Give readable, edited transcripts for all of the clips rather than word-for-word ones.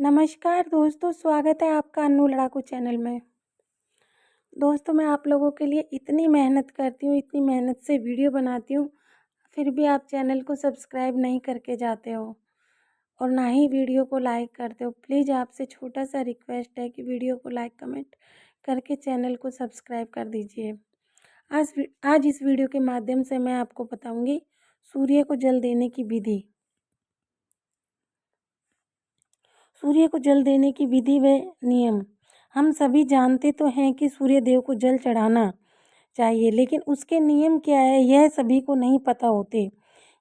नमस्कार दोस्तों, स्वागत है आपका अन्नू लड़ाकू चैनल में। दोस्तों, मैं आप लोगों के लिए इतनी मेहनत करती हूँ, इतनी मेहनत से वीडियो बनाती हूँ, फिर भी आप चैनल को सब्सक्राइब नहीं करके जाते हो और ना ही वीडियो को लाइक करते हो। प्लीज़ आपसे छोटा सा रिक्वेस्ट है कि वीडियो को लाइक कमेंट करके चैनल को सब्सक्राइब कर दीजिए। आज इस वीडियो के माध्यम से मैं आपको बताऊँगी सूर्य को जल देने की विधि। सूर्य को जल देने की विधि व नियम। हम सभी जानते तो हैं कि सूर्य देव को जल चढ़ाना चाहिए, लेकिन उसके नियम क्या है यह सभी को नहीं पता होते।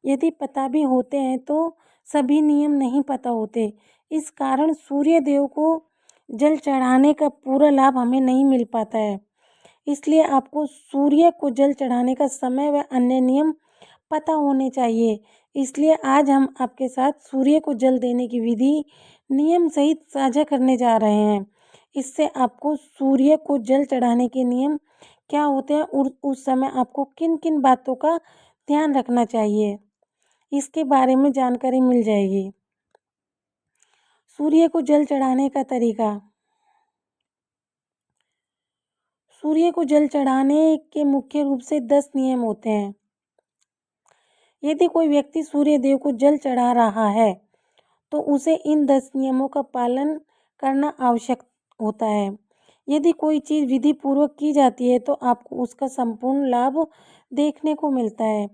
यदि पता भी होते हैं तो सभी नियम नहीं पता होते। इस कारण सूर्य देव को जल चढ़ाने का पूरा लाभ हमें नहीं मिल पाता है। इसलिए आपको सूर्य को जल चढ़ाने का समय व अन्य नियम पता होने चाहिए। इसलिए आज हम आपके साथ सूर्य को जल देने की विधि नियम सहित साझा करने जा रहे हैं। इससे आपको सूर्य को जल चढ़ाने के नियम क्या होते हैं और उस समय आपको किन किन बातों का ध्यान रखना चाहिए, इसके बारे में जानकारी मिल जाएगी। सूर्य को जल चढ़ाने का तरीका। सूर्य को जल चढ़ाने के मुख्य रूप से 10 नियम होते हैं। यदि कोई व्यक्ति सूर्य देव को जल चढ़ा रहा है तो उसे इन 10 नियमों का पालन करना आवश्यक होता है। यदि कोई चीज़ विधि पूर्वक की जाती है तो आपको उसका संपूर्ण लाभ देखने को मिलता है।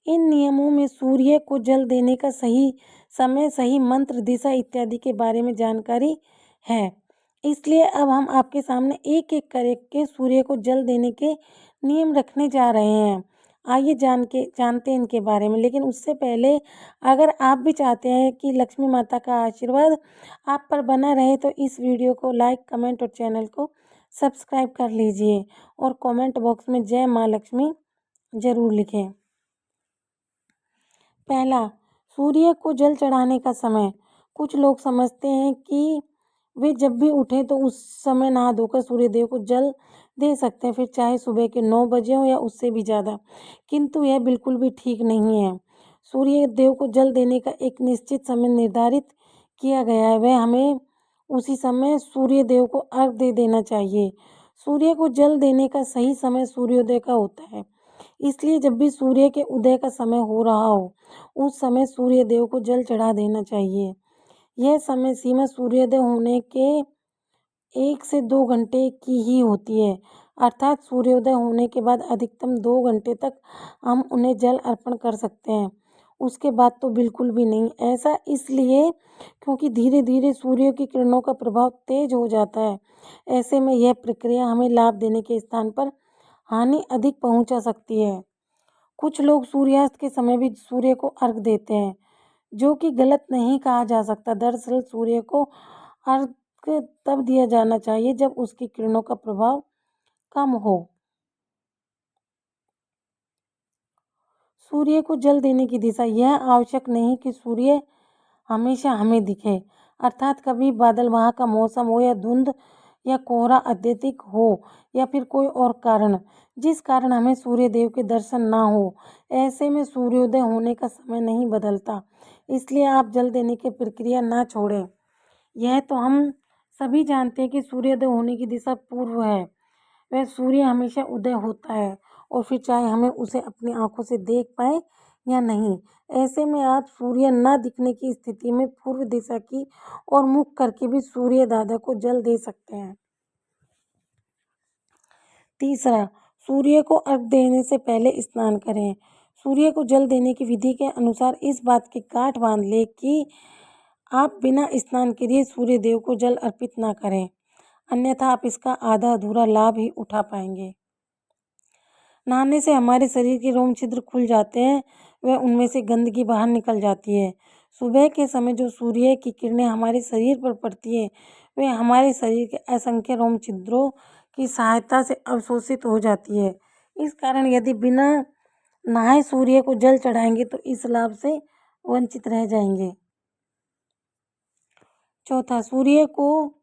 इन नियमों में सूर्य को जल देने का सही समय, सही मंत्र, दिशा इत्यादि के बारे में जानकारी है। इसलिए अब हम आपके सामने एक एक करके सूर्य को जल देने के नियम रखने जा रहे हैं। आइए जानते हैं इनके बारे में। लेकिन उससे पहले अगर आप भी चाहते हैं कि लक्ष्मी माता का आशीर्वाद आप पर बना रहे तो इस वीडियो को लाइक, कमेंट और चैनल को सब्सक्राइब कर लीजिए और कमेंट बॉक्स में जय माँ लक्ष्मी ज़रूर लिखें। पहला, सूर्य को जल चढ़ाने का समय। कुछ लोग समझते हैं कि वे जब भी उठें तो उस समय नहा धोकर सूर्य देव को जल दे सकते हैं, फिर चाहे सुबह के 9 बजे हो या उससे भी ज़्यादा। किंतु यह बिल्कुल भी ठीक नहीं है। सूर्य देव को जल देने का एक निश्चित समय निर्धारित किया गया है, वह हमें उसी समय सूर्य देव को अर्घ दे देना चाहिए। सूर्य को जल देने का सही समय सूर्योदय का होता है। इसलिए जब भी सूर्य के उदय का समय हो रहा हो उस समय सूर्य देव को जल चढ़ा देना चाहिए। यह समय सीमा सूर्योदय होने के 1 से 2 घंटे की ही होती है, अर्थात सूर्योदय होने के बाद अधिकतम 2 घंटे तक हम उन्हें जल अर्पण कर सकते हैं। उसके बाद तो बिल्कुल भी नहीं। ऐसा इसलिए क्योंकि धीरे धीरे सूर्य की किरणों का प्रभाव तेज हो जाता है। ऐसे में यह प्रक्रिया हमें लाभ देने के स्थान पर हानि अधिक पहुंचा सकती है। कुछ लोग सूर्यास्त के समय भी सूर्य को अर्घ देते हैं, जो कि गलत नहीं कहा जा सकता। दरअसल सूर्य को अर्घ तब दिया जाना चाहिए जब उसकी किरणों का प्रभाव कम हो। सूर्य को जल देने की दिशा। यह आवश्यक नहीं कि सूर्य हमेशा हमें दिखे, अर्थात कभी बादलवाह का मौसम हो या धुंध या कोहरा अत्यधिक हो या फिर कोई और कारण जिस कारण हमें सूर्य देव के दर्शन ना हो। ऐसे में सूर्योदय होने का समय नहीं बदलता, इसलिए आप जल देने की प्रक्रिया ना छोड़ें। यह तो हम सभी जानते हैं कि सूर्योदय होने की दिशा पूर्व है। वह सूर्य हमेशा उदय होता है और फिर चाहे हमें उसे अपनी आंखों से देख पाए या नहीं। ऐसे में आप सूर्य न दिखने की स्थिति में पूर्व दिशा की ओर मुख करके भी सूर्य दादा को जल दे सकते हैं। तीसरा, सूर्य को अर्घ देने से पहले स्नान करें। सूर्य को जल देने की विधि के अनुसार इस बात की गांठ बांध ले कि आप बिना स्नान किए सूर्य देव को जल अर्पित ना करें, अन्यथा आप इसका आधा अधूरा लाभ ही उठा पाएंगे। नहाने से हमारे शरीर के रोम छिद्र खुल जाते हैं, वह उनमें से गंदगी बाहर निकल जाती है। सुबह के समय जो सूर्य की किरणें हमारे शरीर पर पड़ती है वे हमारे शरीर के असंख्य रोम छिद्रों की सहायता से अवशोषित हो जाती है। इस कारण यदि बिना नहाए सूर्य को जल चढ़ाएंगे तो इस लाभ से वंचित रह जाएंगे। चौथा, सूर्य को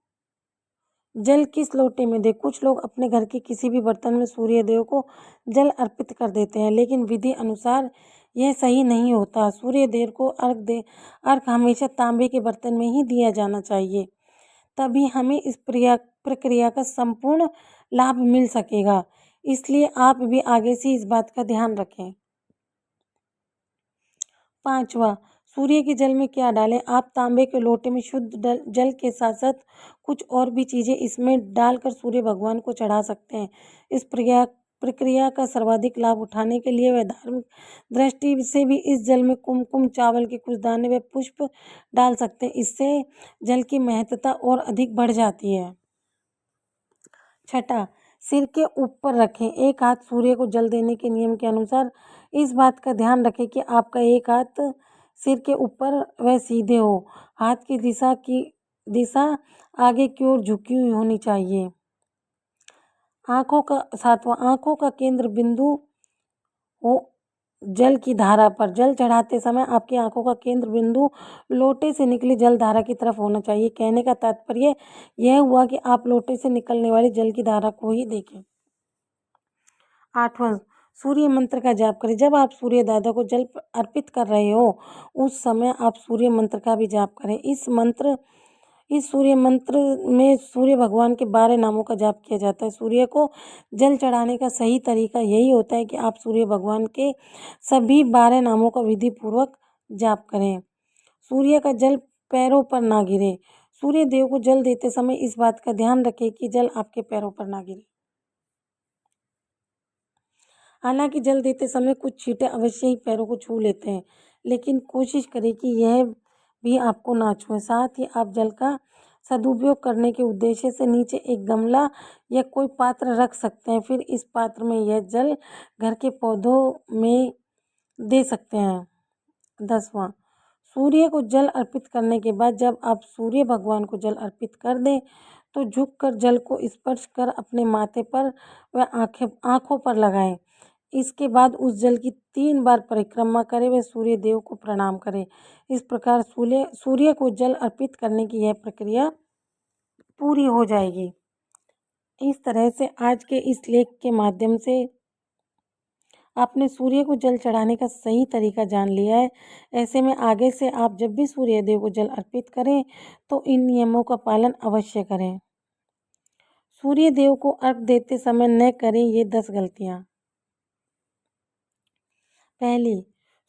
जल किस लोटे में दे। कुछ लोग अपने घर के किसी भी बर्तन में सूर्य देव को जल अर्पित कर देते हैं, लेकिन विधि अनुसार यह सही नहीं होता। सूर्य देव को अर्घ हमेशा तांबे के बर्तन में ही दिया जाना चाहिए, तभी हमें इस प्रक्रिया का संपूर्ण लाभ मिल सकेगा। इसलिए आप भी आगे से इस बात का ध्यान रखें। 5वां, सूर्य के जल में क्या डालें? आप तांबे के लोटे में शुद्ध जल के साथ साथ कुछ और भी चीज़ें इसमें डालकर सूर्य भगवान को चढ़ा सकते हैं। इस प्रक्रिया का सर्वाधिक लाभ उठाने के लिए व धार्मिक दृष्टि से भी इस जल में कुमकुम, चावल के कुछ दाने व पुष्प डाल सकते हैं। इससे जल की महत्ता और अधिक बढ़ जाती है। 6, सिर के ऊपर रखें। एक हाथ सूर्य को जल देने के नियम के अनुसार इस बात का ध्यान रखें कि आपका एक हाथ सिर के ऊपर व सीधे हो। हाथ की दिशा आगे की ओर झुकी हुई होनी चाहिए। 7वां, आंखों का केंद्र बिंदु हो जल की धारा पर। जल चढ़ाते समय आपकी आंखों का केंद्र बिंदु लोटे से निकली जल धारा की तरफ होना चाहिए। कहने का तात्पर्य यह हुआ कि आप लोटे से निकलने वाली जल की धारा को ही देखें। 8वां, सूर्य मंत्र का जाप करें। जब आप सूर्य दादा को जल अर्पित कर रहे हो उस समय आप सूर्य मंत्र का भी जाप करें। इस सूर्य मंत्र में सूर्य भगवान के 12 नामों का जाप किया जाता है। सूर्य को जल चढ़ाने का सही तरीका यही होता है कि आप सूर्य भगवान के सभी 12 नामों का विधि पूर्वक जाप करें। सूर्य का जल पैरों पर ना गिरे। सूर्य देव को जल देते समय इस बात का ध्यान रखें कि जल आपके पैरों पर ना गिरे। हालांकि जल देते समय कुछ छींटे अवश्य ही पैरों को छू लेते हैं, लेकिन कोशिश करें कि यह भी आपको ना छुए। साथ ही आप जल का सदुपयोग करने के उद्देश्य से नीचे एक गमला या कोई पात्र रख सकते हैं। फिर इस पात्र में यह जल घर के पौधों में दे सकते हैं। 10वां, सूर्य को जल अर्पित करने के बाद जब आप सूर्य भगवान को जल अर्पित कर दें तो झुककर जल को स्पर्श कर अपने माथे पर व आँखों पर लगाएं। इसके बाद उस जल की 3 बार परिक्रमा करें व सूर्य देव को प्रणाम करें। इस प्रकार सूर्य को जल अर्पित करने की यह प्रक्रिया पूरी हो जाएगी। इस तरह से आज के इस लेख के माध्यम से आपने सूर्य को जल चढ़ाने का सही तरीका जान लिया है। ऐसे में आगे से आप जब भी सूर्य देव को जल अर्पित करें तो इन नियमों का पालन अवश्य करें। सूर्य देव को अर्घ देते समय न करें ये 10 गलतियाँ। पहली,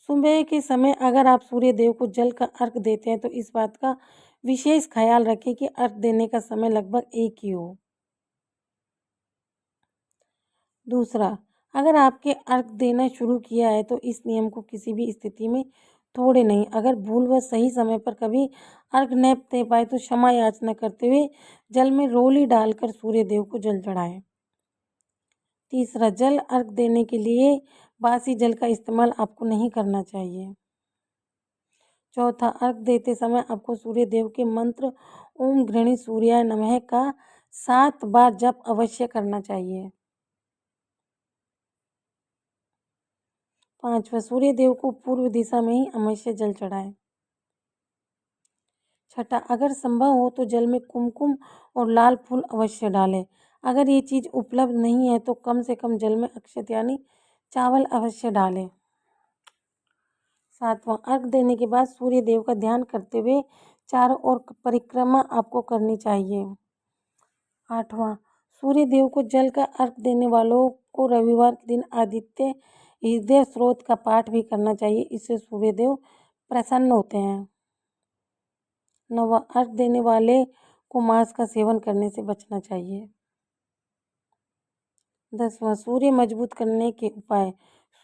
सुबह के समय अगर आप सूर्य देव को जल का अर्घ देते हैं तो इस बात का विशेष ख्याल रखें कि अर्घ देने का समय लगभग एक ही हो। दूसरा, अगर आपके अर्घ देना शुरू किया है तो इस नियम को किसी भी स्थिति में तोड़े नहीं। अगर भूल व सही समय पर कभी अर्घ न दे पाए तो क्षमा याचना करते हुए जल में रोली डालकर सूर्य देव को जल चढ़ाएं। तीसरा, जल अर्घ देने के लिए बासी जल का इस्तेमाल आपको नहीं करना चाहिए। चौथा, अर्घ देते समय आपको सूर्य देव के मंत्र ओम गृणी सूर्याय नमः का 7 बार जप अवश्य करना चाहिए। 5वां, सूर्य देव को पूर्व दिशा में ही हमेशा जल चढ़ाएं। 6, अगर संभव हो तो जल में कुमकुम और लाल फूल अवश्य डालें। अगर ये चीज़ उपलब्ध नहीं है तो कम से कम जल में अक्षत यानी चावल अवश्य डालें। 7वां, अर्घ देने के बाद सूर्य देव का ध्यान करते हुए चारों ओर परिक्रमा आपको करनी चाहिए। 8वां, सूर्य देव को जल का अर्घ देने वालों को रविवार के दिन आदित्य हृदय स्रोत का पाठ भी करना चाहिए। इससे सूर्य देव प्रसन्न होते हैं। 9वां, अर्घ देने वाले को मांस का सेवन करने से बचना चाहिए। 10वां, सूर्य मजबूत करने के उपाय।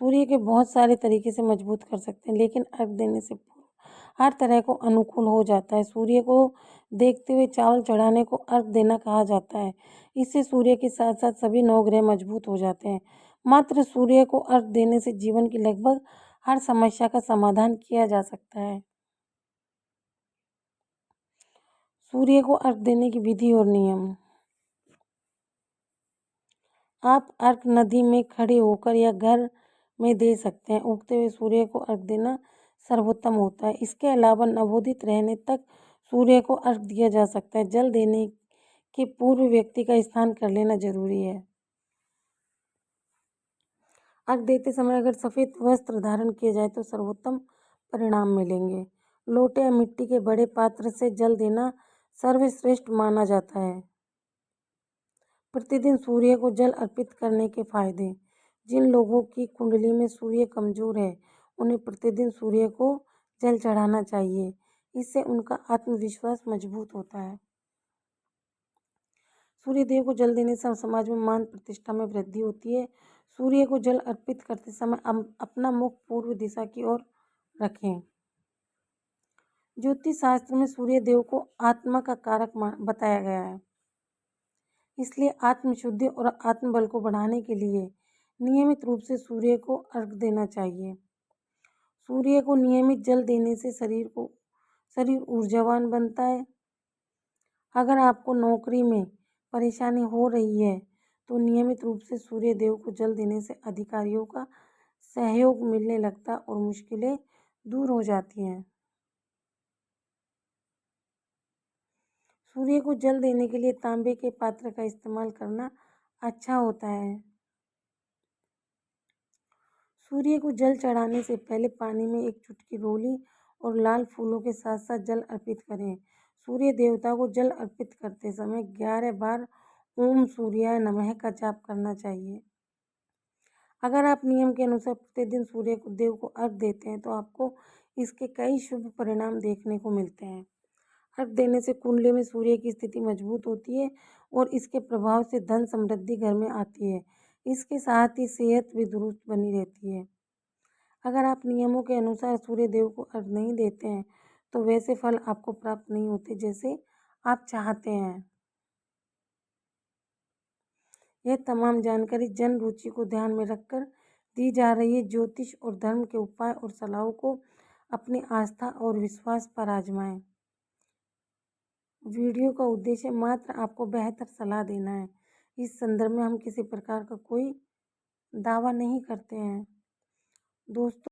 सूर्य के बहुत सारे तरीके से मजबूत कर सकते हैं, लेकिन अर्घ देने से पूर्व हर तरह को अनुकूल हो जाता है। सूर्य को देखते हुए चावल चढ़ाने को अर्घ देना कहा जाता है। इससे सूर्य के साथ साथ सभी 9 ग्रह मजबूत हो जाते हैं। मात्र सूर्य को अर्घ देने से जीवन की लगभग हर समस्या का समाधान किया जा सकता है। सूर्य को अर्घ देने की विधि और नियम। आप अर्घ नदी में खड़े होकर या घर में दे सकते हैं। उगते हुए सूर्य को अर्घ देना सर्वोत्तम होता है। इसके अलावा नवोदित रहने तक सूर्य को अर्घ दिया जा सकता है। जल देने के पूर्व व्यक्ति का स्नान कर लेना जरूरी है। अर्घ देते समय अगर सफ़ेद वस्त्र धारण किया जाए तो सर्वोत्तम परिणाम मिलेंगे। लोटे या मिट्टी के बड़े पात्र से जल देना सर्वश्रेष्ठ माना जाता है। प्रतिदिन सूर्य को जल अर्पित करने के फायदे। जिन लोगों की कुंडली में सूर्य कमजोर है उन्हें प्रतिदिन सूर्य को जल चढ़ाना चाहिए। इससे उनका आत्मविश्वास मजबूत होता है। सूर्य देव को जल देने से समाज में मान प्रतिष्ठा में वृद्धि होती है। सूर्य को जल अर्पित करते समय अपना मुख पूर्व दिशा की ओर रखें। ज्योतिष शास्त्र में सूर्य देव को आत्मा का कारक बताया गया है। इसलिए आत्मशुद्धि और आत्मबल को बढ़ाने के लिए नियमित रूप से सूर्य को अर्घ देना चाहिए। सूर्य को नियमित जल देने से शरीर ऊर्जावान बनता है। अगर आपको नौकरी में परेशानी हो रही है तो नियमित रूप से सूर्य देव को जल देने से अधिकारियों का सहयोग मिलने लगता है और मुश्किलें दूर हो जाती हैं। सूर्य को जल देने के लिए तांबे के पात्र का इस्तेमाल करना अच्छा होता है। सूर्य को जल चढ़ाने से पहले पानी में एक चुटकी रोली और लाल फूलों के साथ साथ जल अर्पित करें। सूर्य देवता को जल अर्पित करते समय 11 बार ओम सूर्याय नमः का जाप करना चाहिए। अगर आप नियम के अनुसार प्रतिदिन सूर्य देव को अर्घ देते हैं तो आपको इसके कई शुभ परिणाम देखने को मिलते हैं। अर्घ देने से कुंडली में सूर्य की स्थिति मजबूत होती है और इसके प्रभाव से धन समृद्धि घर में आती है। इसके साथ ही सेहत भी दुरुस्त बनी रहती है। अगर आप नियमों के अनुसार सूर्य देव को अर्घ नहीं देते हैं तो वैसे फल आपको प्राप्त नहीं होते जैसे आप चाहते हैं। यह तमाम जानकारी जन रुचि को ध्यान में रखकर दी जा रही है। ज्योतिष और धर्म के उपाय और सलाहों को अपनी आस्था और विश्वास पर आजमाएं। वीडियो का उद्देश्य मात्र आपको बेहतर सलाह देना है। इस संदर्भ में हम किसी प्रकार का कोई दावा नहीं करते हैं। दोस्तों